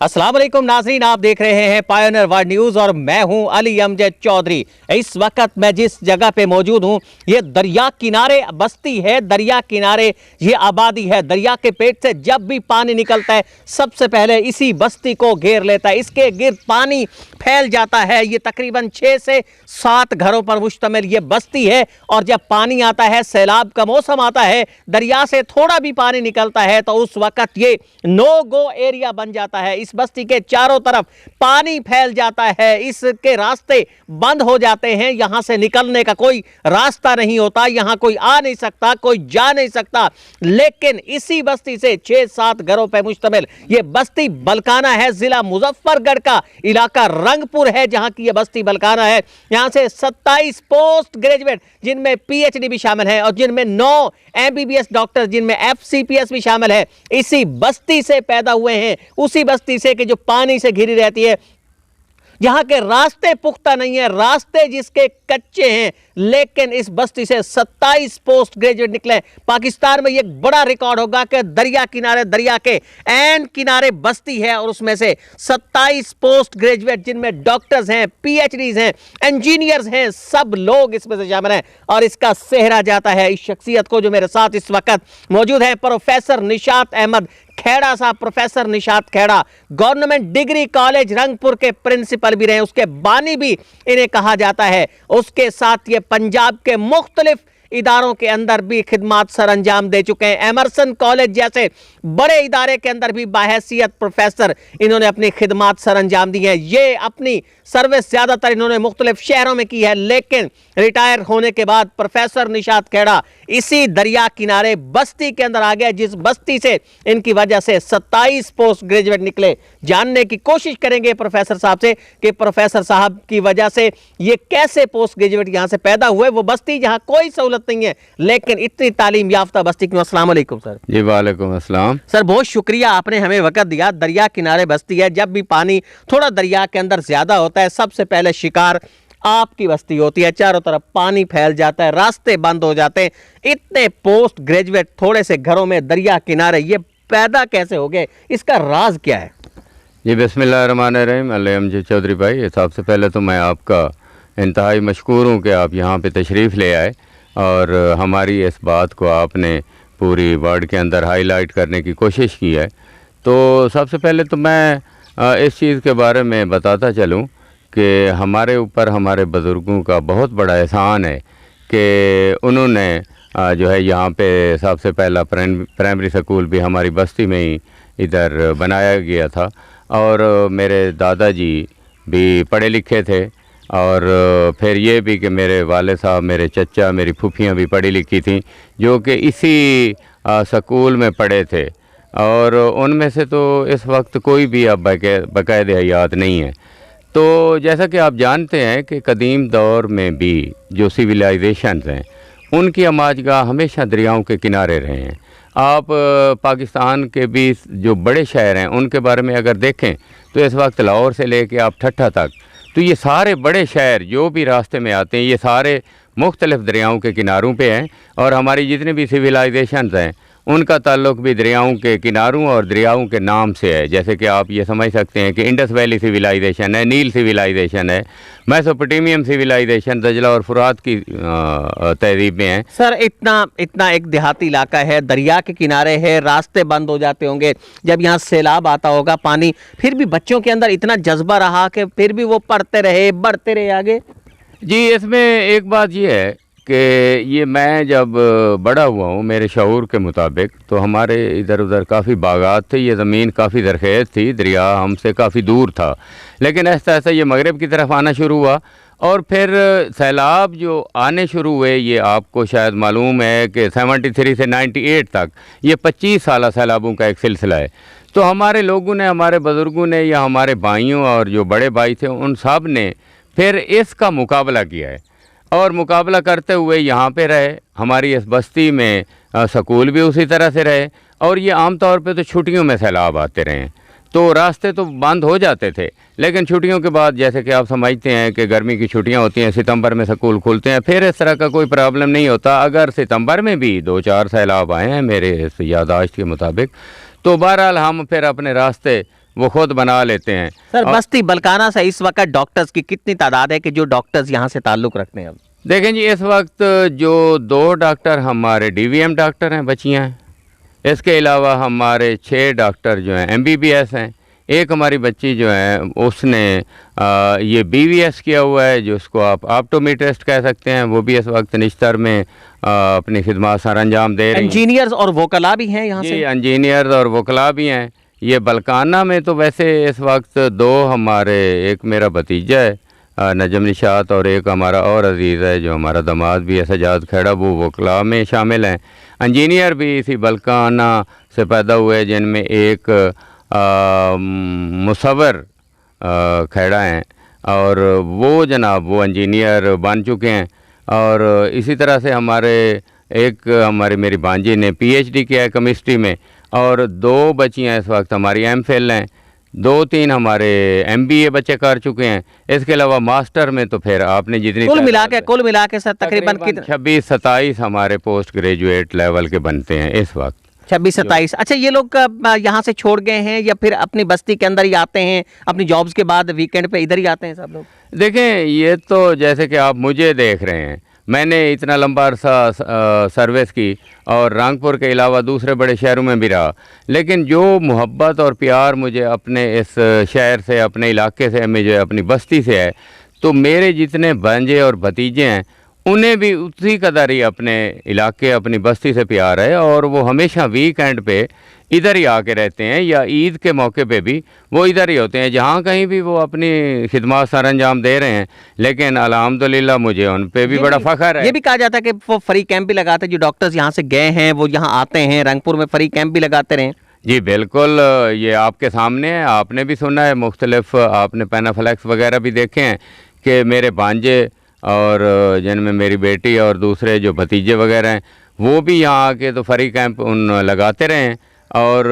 अस्सलाम वालेकुम नाज़रीन, आप देख रहे हैं पायोनियर वर्ल्ड न्यूज़ और मैं हूं अली अमजद चौधरी। इस वक्त मैं जिस जगह पे मौजूद हूं ये दरिया किनारे बस्ती है, दरिया किनारे ये आबादी है। दरिया के पेट से जब भी पानी निकलता है सबसे पहले इसी बस्ती को घेर लेता है, इसके गिर्द पानी फैल जाता है। ये तकरीबन 6 से 7 घरों पर मुश्तमिल ये बस्ती है और जब पानी आता है, सैलाब का मौसम आता है, दरिया से थोड़ा भी पानी निकलता है तो उस वक्त ये नो गो एरिया बन जाता है। इस बस्ती के चारों तरफ पानी फैल जाता है, इसके रास्ते बंद हो जाते हैं, यहां से निकलने का कोई रास्ता नहीं होता, यहां कोई आ नहीं सकता, कोई जा नहीं सकता। लेकिन इसी बस्ती से 6-7 घरों पर मुश्तमिल ये बस्ती बलकाना है, जिला मुजफ्फरगढ़ का इलाका रंगपुर है जहां की ये बस्ती बलकाना है। यहां से 27 पोस्ट ग्रेजुएट जिनमें पीएचडी भी शामिल है और जिनमें 9 एमबीबीएस डॉक्टर जिनमें एफसीपीएस भी शामिल है, इसी बस्ती से पैदा हुए हैं। उसी बस्ती से कि जो पानी से घिरी रहती है, यहाँ के रास्ते पुख्ता नहीं है, रास्ते जिसके कच्चे हैं। लेकिन इस बस्ती से 27 पोस्ट ग्रेजुएट निकले। पाकिस्तान में ये एक बड़ा रिकॉर्ड होगा कि दरिया किनारे, दरिया के एन किनारे बस्ती है और उसमें से 27 पोस्ट ग्रेजुएट जिनमें डॉक्टर्स हैं, पीएचडीज हैं, इंजीनियर्स हैं, सब लोग इसमें से शामिल हैं। और इसका सेहरा जाता है इस शख्सियत को जो मेरे साथ इस वक्त मौजूद है, professor Nishat Ahmed Khera sahab. Professor Nishat Khera government degree college Rangpur के प्रिंसिपल भी रहे, उसके बानी भी इन्हें कहा जाता है। उसके साथ ये पंजाब के मुख्तलिफ इदारों के अंदर भी खिदमात सर अंजाम दे चुके हैं। एमरसन कॉलेज जैसे बड़े इदारे के अंदर भी बाहैसियत प्रोफेसर इन्होंने अपनी खिदमात सर अंजाम दी है। ये अपनी सर्विस ज़्यादातर इन्होंने मुख्तलिफ शहरों में की है, लेकिन रिटायर होने के बाद प्रोफेसर निशात खेड़ा इसी दरिया किनारे बस्ती के अंदर आ गया, जिस बस्ती से इनकी वजह से 27 पोस्ट ग्रेजुएट निकले। जानने की कोशिश करेंगे प्रोफेसर साहब से कि प्रोफेसर साहब की वजह से ये कैसे पोस्ट ग्रेजुएट यहाँ से पैदा हुए, वो बस्ती जहाँ कोई सहूलत नहीं है लेकिन इतनी तालीम याफ्ता बस्ती क्यों। अस्सलाम वालेकुम सर। जी वालेकुम अस्सलाम सर, बहुत शुक्रिया आपने हमें वक्त दिया। दरिया किनारे बस्ती है, जब भी पानी थोड़ा दरिया के अंदर ज्यादा होता है सबसे पहले शिकार आपकी बस्ती होती है, चारों तरफ पानी फैल जाता है, रास्ते बंद हो जाते हैं। इतने पोस्ट ग्रेजुएट थोड़े से घरों में दरिया किनारे ये पैदा कैसे हो गए, इसका राज क्या है? जी बिस्मिल्लाहिर्रहमानिर्रहीम। अली अमजद चौधरी भाई, सबसे पहले तो मैं आपका इंतहाई मशकूर हूँ कि आप यहाँ पे तशरीफ़ ले आए और हमारी इस बात को आपने पूरी वर्ल्ड के अंदर हाईलाइट करने की कोशिश की है। तो सबसे पहले तो मैं इस चीज़ के बारे में बताता चलूँ कि हमारे ऊपर हमारे बुज़ुर्गों का बहुत बड़ा एहसान है कि उन्होंने जो है यहाँ पे सबसे पहला प्राइमरी स्कूल भी हमारी बस्ती में ही इधर बनाया गया था और मेरे दादाजी भी पढ़े लिखे थे और फिर ये भी कि मेरे वाले साहब, मेरे चचा, मेरी फूफियाँ भी पढ़ी लिखी थी जो कि इसी स्कूल में पढ़े थे और उनमें से तो इस वक्त कोई भी अब बाकायदे हयात नहीं है। तो जैसा कि आप जानते हैं कि कदीम दौर में भी जो सिविलाइजेशंस हैं उनकी अमाजगाह हमेशा दरियाओं के किनारे रहे हैं। आप पाकिस्तान के भी जो बड़े शहर हैं उनके बारे में अगर देखें तो इस वक्त लाहौर से लेके आप ठट्ठा तक, तो ये सारे बड़े शहर जो भी रास्ते में आते हैं ये सारे मुख्तलिफ दरियाओं के किनारों पे हैं और हमारी जितने भी सिविलाइजेशंस हैं उनका ताल्लुक़ भी दरियाओं के किनारों और दरियाओं के नाम से है। जैसे कि आप ये समझ सकते हैं कि इंडस वैली सिविलाइजेशन है, नील सिविलाइजेशन है, मेसोपोटामियन सिविलाइजेशन दजला और फुरात की तहजीब में है। सर, इतना एक देहाती इलाका है, दरिया के किनारे है, रास्ते बंद हो जाते होंगे, जब यहाँ सैलाब आता होगा पानी, फिर भी बच्चों के अंदर इतना जज्बा रहा कि फिर भी वो पढ़ते रहे, बढ़ते रहे आगे? जी, इसमें एक बात ये है कि ये मैं जब बड़ा हुआ हूँ मेरे शऊर के मुताबिक तो हमारे इधर उधर काफ़ी बागात थे, ये ज़मीन काफ़ी ज़रख़ेज़ थी, दरिया हमसे काफ़ी दूर था, लेकिन ऐसा ऐसा ये मगरब की तरफ आना शुरू हुआ और फिर सैलाब जो आने शुरू हुए ये आपको शायद मालूम है कि 73 से 98 तक ये 25 साल सैलाबों का एक सिलसिला है। तो हमारे लोगों ने, हमारे बुज़ुर्गों ने या हमारे भाइयों और जो बड़े भाई थे उन सब ने फिर इसका मुकाबला किया है और मुकाबला करते हुए यहाँ पे रहे। हमारी इस बस्ती में स्कूल भी उसी तरह से रहे और ये आम तौर पे तो छुट्टियों में सैलाब आते रहे, तो रास्ते तो बंद हो जाते थे, लेकिन छुट्टियों के बाद जैसे कि आप समझते हैं कि गर्मी की छुट्टियां होती हैं, सितंबर में स्कूल खुलते हैं, फिर इस तरह का कोई प्रॉब्लम नहीं होता। अगर सितंबर में भी 2-4 सैलाब आए हैं मेरे याददाश्त के मुताबिक, तो बहरहाल हम फिर अपने रास्ते वो खुद बना लेते हैं। सर बस्ती बलकाना से इस वक्त डॉक्टर्स की कितनी तादाद है कि जो डॉक्टर्स यहाँ से ताल्लुक़ रखते हैं? अब देखें जी, इस वक्त जो 2 डॉक्टर हमारे DVM डॉक्टर हैं, बच्चियाँ हैं। इसके अलावा हमारे 6 डॉक्टर जो हैं MBBS हैं। एक हमारी बच्ची जो है उसने ये BVS किया हुआ है, जो उसको आप ऑप्टोमेट्रिस्ट कह सकते हैं, वो भी इस वक्त निश्तर में अपनी खिदमत सर अंजाम दे रही हैं। इंजीनियर्स और वकला भी हैं यहाँ जी, से? इंजीनियर और वकला भी हैं। ये बलकाना में तो वैसे इस वक्त 2 हमारे, एक मेरा भतीजा है नजम निशात, और एक हमारा और अजीज़ है जो हमारा दामाद भी है सजाद खेड़ा, वो वकला में शामिल हैं। इंजीनियर भी इसी बलकाना से पैदा हुए, जिनमें एक मुसव्वर खेड़ा हैं, और वो जनाब वो इंजीनियर बन चुके हैं। और इसी तरह से हमारी मेरी भांजी ने PhD किया है केमिस्ट्री में, और 2 बच्चियाँ इस वक्त हमारी MPhil हैं, 2-3 हमारे MBA बच्चे कर चुके हैं। इसके अलावा मास्टर में तो फिर आपने जितनी कुल मिला के सर तकरीबन 26-27 हमारे पोस्ट ग्रेजुएट लेवल के बनते हैं इस वक्त। 26-27। अच्छा, ये लोग यहाँ से छोड़ गए हैं या फिर अपनी बस्ती के अंदर ही आते हैं, अपनी जॉब्स के बाद वीकेंड पे इधर ही आते हैं सब लोग? देखें, ये तो जैसे कि आप मुझे देख रहे हैं, मैंने इतना लंबा अरसा सर्विस की और रंगपुर के अलावा दूसरे बड़े शहरों में भी रहा, लेकिन जो मोहब्बत और प्यार मुझे अपने इस शहर से, अपने इलाके से, मुझे अपनी बस्ती से है, तो मेरे जितने भांजे और भतीजे हैं उन्हें भी उसी कदर ही अपने इलाके, अपनी बस्ती से प्यार है, और वो हमेशा वीकेंड पे इधर ही आके रहते हैं, या ईद के मौके पे भी वो इधर ही होते हैं। जहाँ कहीं भी वो अपनी खिदमत सर अंजाम दे रहे हैं, लेकिन अल्हम्दुलिल्लाह मुझे उन पे भी बड़ा फ़ख्र है। ये भी कहा जाता है कि वो फ्री कैंप भी लगाते हैं, जो डॉक्टर्स यहाँ से गए हैं वो यहाँ आते हैं, रंगपुर में फ्री कैंप भी लगाते रहे। जी बिल्कुल, ये आपके सामने है, आपने भी सुना है, मुख्तलिफ आपने पैनाफ्लेक्स वगैरह भी देखे हैं कि मेरे भांजे और जिनमें मेरी बेटी और दूसरे जो भतीजे वगैरह हैं, वो भी यहाँ आके तो फ्री कैंप लगाते रहे हैं। और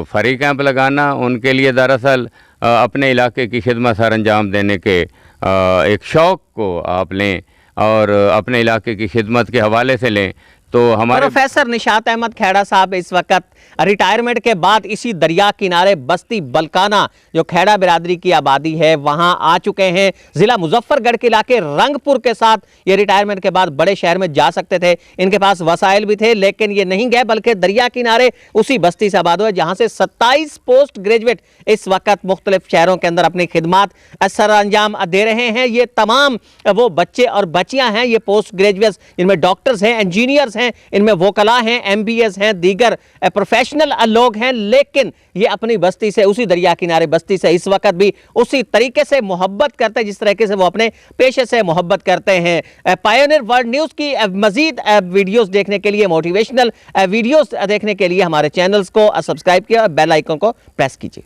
फ्री कैंप लगाना उनके लिए दरअसल अपने इलाके की खिदमत सर अंजाम देने के एक शौक़ को आप लें और अपने इलाके की खिदमत के हवाले से लें। तो हमारे प्रोफेसर निशात अहमद खेड़ा साहब इस वक्त रिटायरमेंट के बाद इसी दरिया किनारे बस्ती बलकाना जो खेड़ा बिरादरी की आबादी है वहां आ चुके हैं। ज़िला मुजफ्फरगढ़ के इलाके रंगपुर के साथ ये रिटायरमेंट के बाद बड़े शहर में जा सकते थे, इनके पास वसाइल भी थे, लेकिन ये नहीं गए, बल्कि दरिया किनारे उसी बस्ती से आबाद हुए जहाँ से 27 पोस्ट ग्रेजुएट इस वक्त मुख्तलिफ शहरों के अंदर अपनी खिदमत सर अंजाम दे रहे हैं। ये तमाम वो बच्चे और बच्चियाँ हैं, ये पोस्ट ग्रेजुएट्स, इनमें डॉक्टर्स हैं, इंजीनियर्स हैं, इनमें वकला हैं, MBS हैं, दीगर प्रोफेशनल लोग हैं, लेकिन ये अपनी बस्ती से, उसी दरिया किनारे बस्ती से इस वक्त भी उसी तरीके से मोहब्बत करते हैं जिस तरीके से वो अपने पेशे से मोहब्बत करते हैं। पायोनियर वर्ल्ड न्यूज़ की मजीद वीडियोस देखने के लिए, मोटिवेशनल वीडियोस देखने के लिए हमारे चैनल्स को सब्सक्राइब किया और बेल आइकन को प्रेस कीजिए।